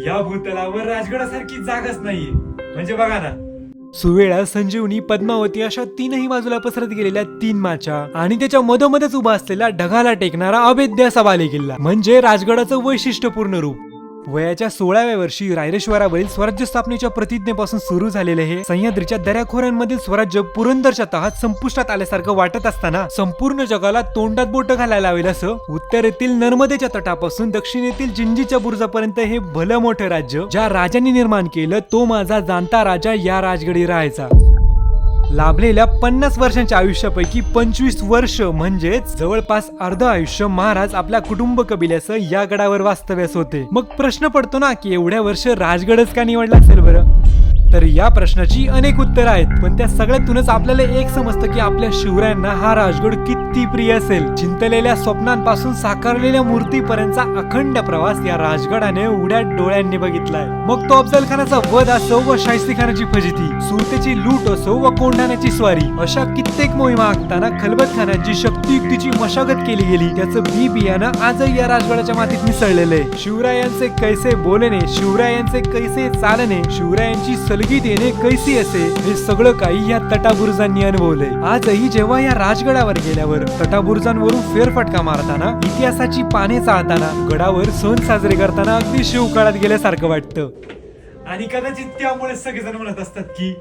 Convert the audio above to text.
या भूतलावर राजगडासारखी जागाच नाहीये. म्हणजे बघा ना, सुवेळा, संजीवनी, पद्मावती अशा तीनही बाजूला पसरत गेलेल्या 3 माच्या आणि त्याच्या मधोमधच उभा असलेला ढगाला टेकणारा अभेद्य असा बालेकिल्ला म्हणजे राजगडाचं वैशिष्ट्यपूर्ण रूप. वयाच्या 16व्या वर्षी रायरेश्वरावरील स्वराज्य स्थापनेच्या प्रतिज्ञेपासून सुरू झालेले हे सह्याद्रीच्या दऱ्याखोऱ्यांमधील स्वराज्य पुरंदरच्या तहात संपुष्टात आल्यासारखं वाटत असताना संपूर्ण जगाला तोंडात बोट घालायला लावेल असं उत्तरेतील नर्मदेच्या तटापासून दक्षिणेतील जिंजीच्या बुरुजापर्यंत हे भलं मोठं राज्य ज्या राजांनी निर्माण केलं तो माझा जाणता राजा या राजगडी राहायचा. लाभलेल्या 50 वर्षांच्या आयुष्यापैकी 25 वर्ष म्हणजेच जवळपास अर्ध आयुष्य महाराज आपल्या कुटुंब कबिल्यासह या गडावर वास्तव्यास होते. मग प्रश्न पडतो ना की एवढ्या वर्ष राजगडच का निवडला असेल बरं? तर या प्रश्नाची अनेक उत्तरं आहेत, पण त्या सगळ्यातूनच आपल्याला एक समजतं की आपल्या शिवरायांना हा राजगड किती प्रिय असेल. चिंतलेल्या स्वप्नांपासून साकारलेल्या मूर्तीपर्यंतचा अखंड प्रवास या राजगडाने उघड्या डोळ्यांनी बघितलाय. मग तो अफजल खानाचा वध असो व शाहिस्ते खानाची फजिती, सुरतेची लूट असो व कोंढाण्याची स्वारी, अशा कित्येक मोहिमा आखताना खलबत खानाची शक्तियुक्तीची मशागत केली गेली. त्याचं बी बियाणं आजही या राजगडाच्या मातीत मिसळलेलं आहे. शिवरायांचे कैसे बोलणे, शिवरायांचे कैसे चालणे, शिवरायांची सलगीत येणे कैसी असे, हे सगळं काही या तटाबुरुजांनी अनुभवलंय. आजही जेव्हा या राजगडावर गेल्यावर तटाबुरुजांवरून फेरफटका मारताना, इतिहासाची पाने चाळताना, गडावर सण साजरे करताना अगदी शिवकाळात गेल्यासारखं वाटतं. आणि कदाचित त्यामुळे सगळेजण म्हणत असतात की